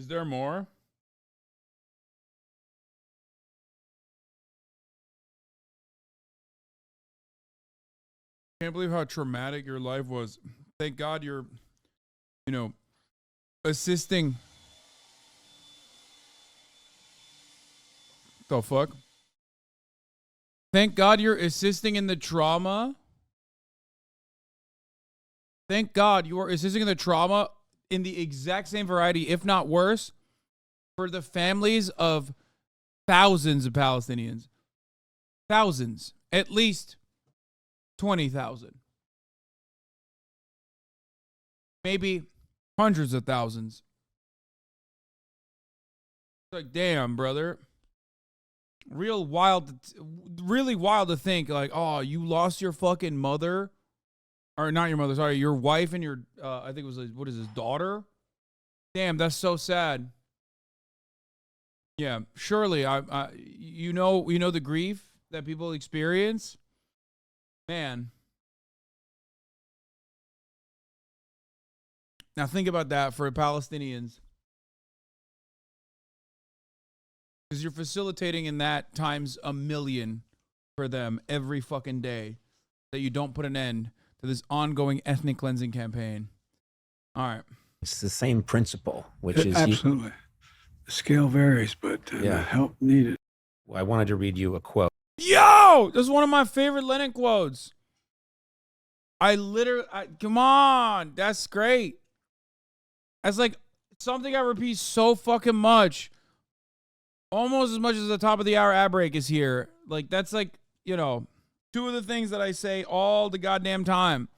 Is there more? Can't believe how traumatic your life was. Thank God you're, assisting. The fuck? Thank God you're assisting in the trauma. Thank God you are assisting in the trauma in the exact same variety, if not worse, for the families of thousands of Palestinians. Thousands. At least 20,000. Maybe hundreds of thousands. It's like, damn, brother. Really wild to think, like, oh, you lost your fucking mother. Or not your mother, sorry, your wife and your, I think it was, what is his daughter? Damn, that's so sad. Yeah, surely, you know the grief that people experience. Man. Now think about that for Palestinians. Because you're facilitating in that times a million for them every fucking day. That you don't put an end to this ongoing ethnic cleansing campaign. All right. It's the same principle, which is... Absolutely. The scale varies, but the help needed. I wanted to read you a quote. Yo! That's one of my favorite Lenin quotes. Come on. That's great. That's like something I repeat so fucking much. Almost as much as the top of the hour ad break is here. Like, that's like, two of the things that I say all the goddamn time.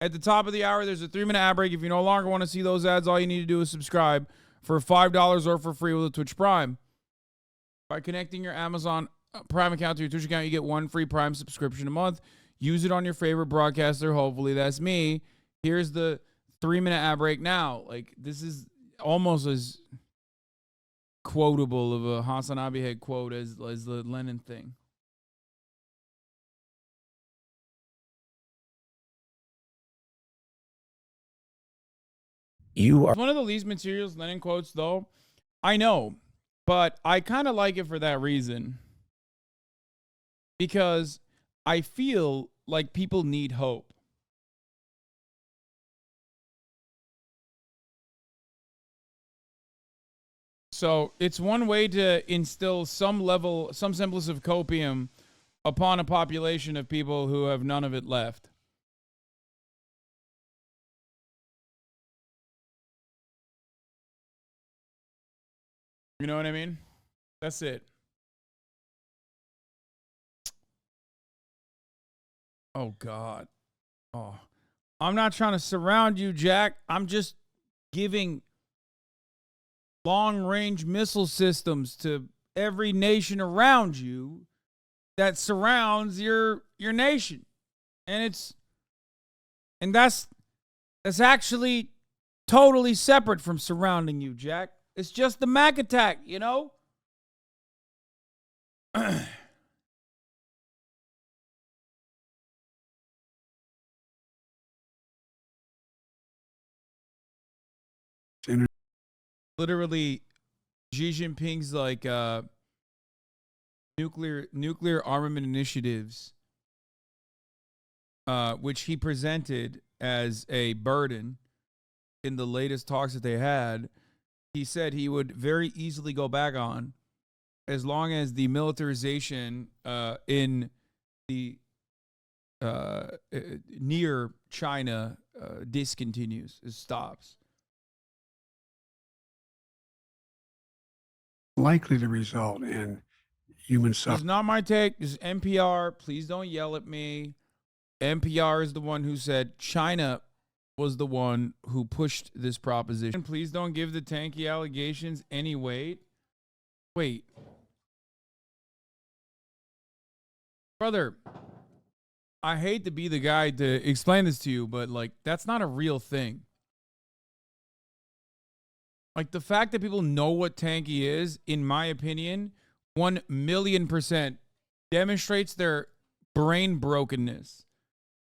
At the top of the hour, there's a 3-minute ad break. If you no longer want to see those ads, all you need to do is subscribe for $5 or for free with a Twitch Prime. By connecting your Amazon Prime account to your Twitch account, you get 1 free Prime subscription a month. Use it on your favorite broadcaster. Hopefully that's me. Here's the 3-minute ad break now. Like, this is almost as quotable of a Hasanabi head quote as the Lenin thing. You are one of the least materials Lenin quotes, though. I know, but I kind of like it for that reason. Because I feel like people need hope. So it's one way to instill some semblance of copium upon a population of people who have none of it left. You know what I mean? That's it. Oh, God. Oh, I'm not trying to surround you, Jack. I'm just giving long-range missile systems to every nation around you that surrounds your nation. And that's actually totally separate from surrounding you, Jack. It's just the Mac attack, Literally, Xi Jinping's like nuclear armament initiatives, which he presented as a burden in the latest talks that they had. He said he would very easily go back on as long as the militarization in the near China discontinues, stops. Likely to result in human suffering. It's not my take. It's NPR. Please don't yell at me. NPR is the one who said China was the one who pushed this proposition. Please don't give the tanky allegations any weight. Wait. Brother, I hate to be the guy to explain this to you, but, like, that's not a real thing. Like, the fact that people know what tanky is, in my opinion, 1,000,000% demonstrates their brain brokenness.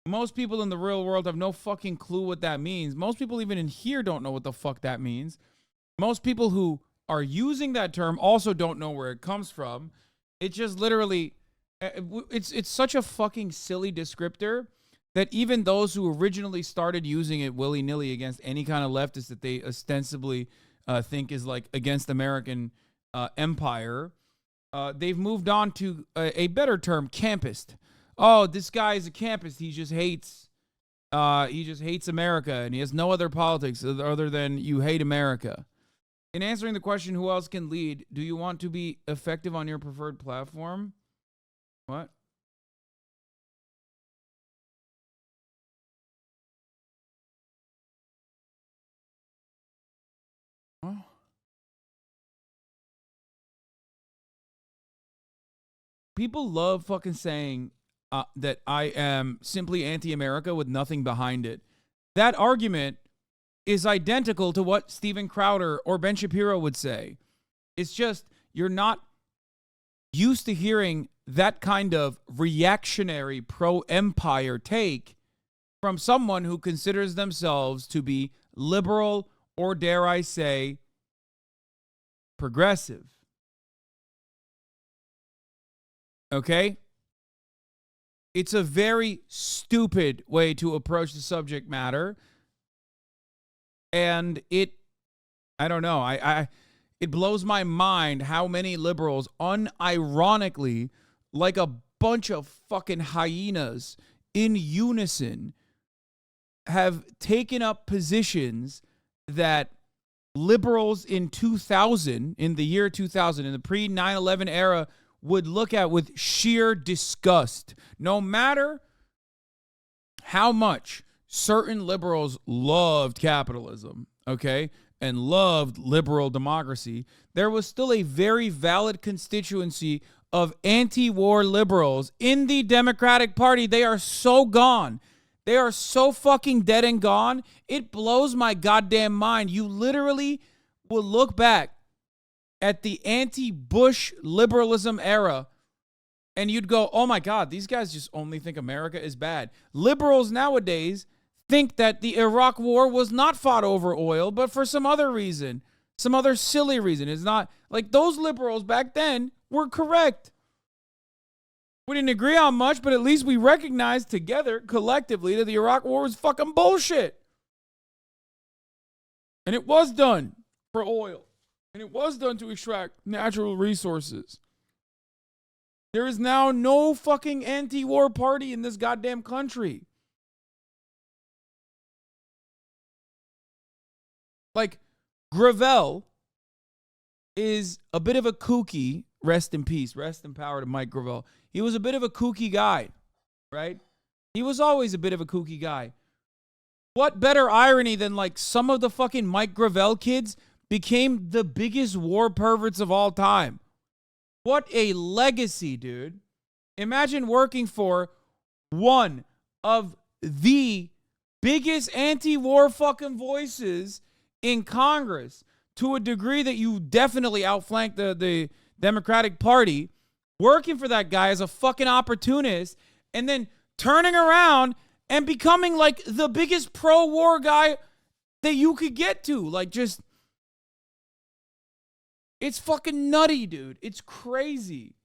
Most people in the real world have no fucking clue what that means. Most people even in here don't know what the fuck that means. Most people who are using that term also don't know where it comes from. It just literally, it's such a fucking silly descriptor that even those who originally started using it willy-nilly against any kind of leftist that they ostensibly think is like against American empire, they've moved on to a better term, campist. Oh, this guy is a campist. He just hates America, and he has no other politics other than you hate America. In answering the question, who else can lead, do you want to be effective on your preferred platform? What? Huh? People love fucking saying that I am simply anti-America with nothing behind it. That argument is identical to what Steven Crowder or Ben Shapiro would say. It's just you're not used to hearing that kind of reactionary pro-empire take from someone who considers themselves to be liberal or, dare I say, progressive. Okay? It's a very stupid way to approach the subject matter. And I don't know, it blows my mind how many liberals unironically, like a bunch of fucking hyenas in unison, have taken up positions that liberals in the year 2000, in the pre-9/11 era, would look at with sheer disgust. No matter how much certain liberals loved capitalism, okay, and loved liberal democracy, there was still a very valid constituency of anti-war liberals in the Democratic Party. They are so gone. They are so fucking dead and gone. It blows my goddamn mind. You literally will look back at the anti-Bush liberalism era and you'd go, oh my God, these guys just only think America is bad. Liberals nowadays think that the Iraq war was not fought over oil, but for some other reason, some other silly reason. It's not like those liberals back then were correct. We didn't agree on much, but at least we recognized together, collectively, that the Iraq war was fucking bullshit. And it was done for oil. And it was done to extract natural resources. There is now no fucking anti-war party in this goddamn country. Like, Gravel is a bit of a kooky, rest in peace, rest in power to Mike Gravel. He was a bit of a kooky guy, right? He was always a bit of a kooky guy. What better irony than like some of the fucking Mike Gravel kids became the biggest war perverts of all time. What a legacy, dude. Imagine working for one of the biggest anti-war fucking voices in Congress, to a degree that you definitely outflank the Democratic Party, working for that guy as a fucking opportunist, and then turning around and becoming like the biggest pro-war guy that you could get to. Like, just, it's fucking nutty, dude. It's crazy.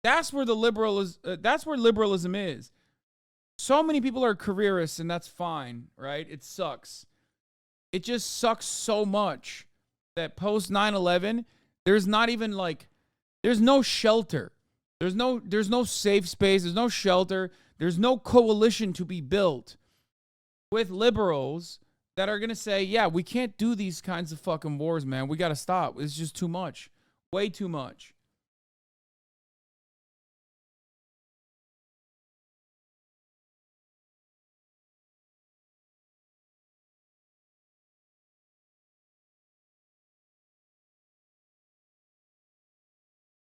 That's where that's where liberalism is. So many people are careerists, and that's fine, right? It sucks. It just sucks so much that post 9/11, there's not even like, there's no shelter. There's no safe space. There's no shelter. There's no coalition to be built with liberals that are going to say, yeah, we can't do these kinds of fucking wars, man. We got to stop. It's just too much. Way too much.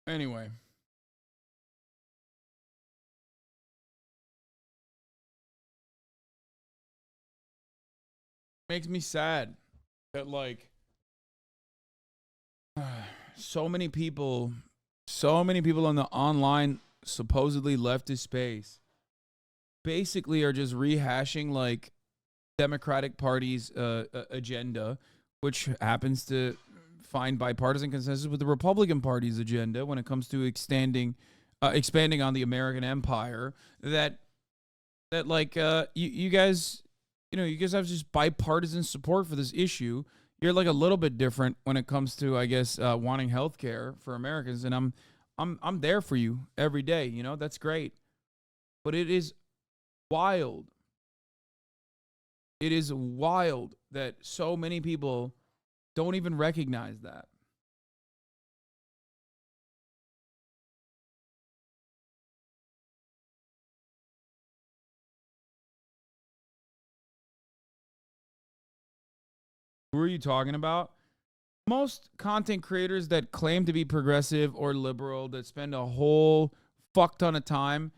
Anyway. Makes me sad that, like, so many people in the online supposedly leftist space basically are just rehashing like Democratic Party's agenda, which happens to find bipartisan consensus with the Republican Party's agenda when it comes to expanding on the American empire. That like you guys, you guys have just bipartisan support for this issue. You're like a little bit different when it comes to, I guess, wanting health care for Americans, and I'm there for you every day. That's great, but it is wild. It is wild that so many people don't even recognize that. Who are you talking about? Most content creators that claim to be progressive or liberal, that spend a whole fuck ton of time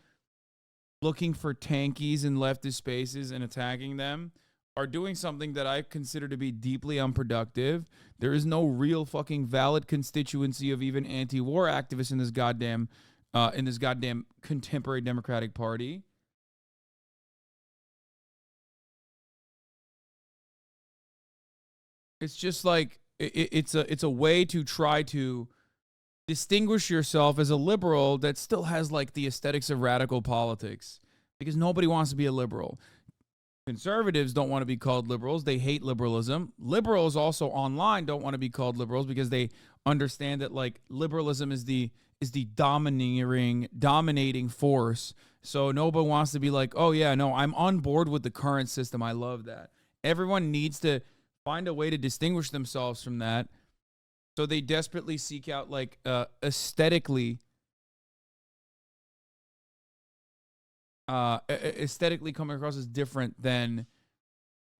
looking for tankies in leftist spaces and attacking them, are doing something that I consider to be deeply unproductive. There is no real fucking valid constituency of even anti-war activists in this goddamn contemporary Democratic Party. It's just like it's a way to try to distinguish yourself as a liberal that still has like the aesthetics of radical politics, because nobody wants to be a liberal. Conservatives don't want to be called liberals. They hate liberalism. Liberals also online don't want to be called liberals because they understand that like liberalism is the dominating force. So nobody wants to be like, oh yeah, no, I'm on board with the current system. I love that. Everyone needs to find a way to distinguish themselves from that. So they desperately seek out like aesthetically coming across as different than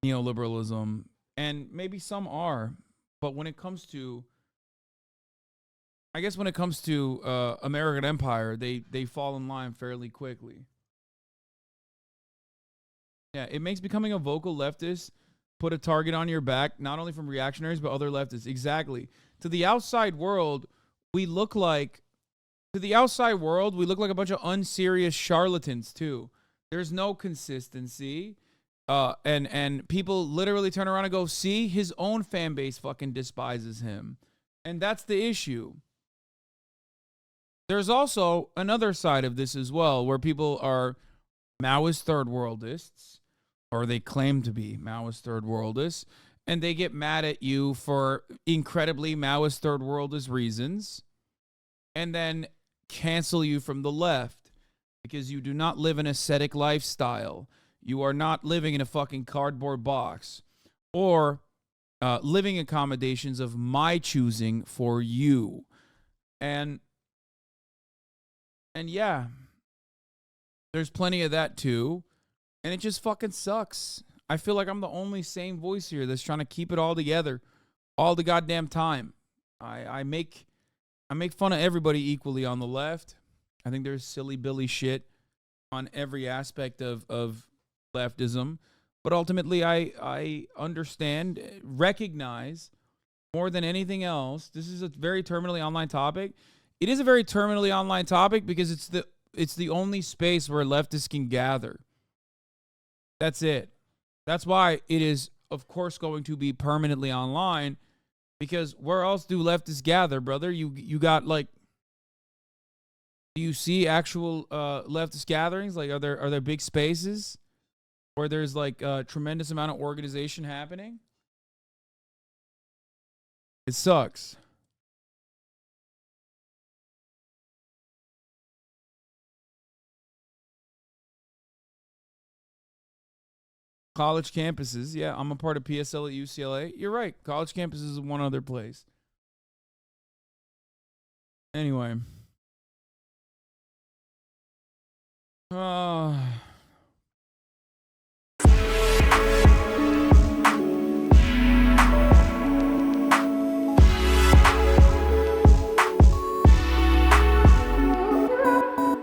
neoliberalism, and maybe some are, but when it comes to, American empire, they fall in line fairly quickly. Yeah, it makes becoming a vocal leftist put a target on your back, not only from reactionaries but other leftists. Exactly. To the outside world, we look like a bunch of unserious charlatans too. There's no consistency. And people literally turn around and go, see, his own fan base fucking despises him. And that's the issue. There's also another side of this as well, where people are Maoist third worldists, or they claim to be Maoist third worldists, and they get mad at you for incredibly Maoist third worldist reasons, and then cancel you from the left because you do not live an ascetic lifestyle. You are not living in a fucking cardboard box, or living accommodations of my choosing for you. And yeah, there's plenty of that too. And it just fucking sucks. I feel like I'm the only sane voice here that's trying to keep it all together all the goddamn time. I make fun of everybody equally on the left. I think there's silly Billy shit on every aspect of leftism. But ultimately, I understand, recognize more than anything else, this is a very terminally online topic. It is a very terminally online topic because it's the only space where leftists can gather. That's it. That's why it is, of course, going to be permanently online, because where else do leftists gather, brother? You got like, do you see actual leftist gatherings? Like, are there big spaces where there's like a tremendous amount of organization happening? It sucks. College campuses. Yeah, I'm a part of PSL at UCLA. You're right. College campuses is one other place. Anyway.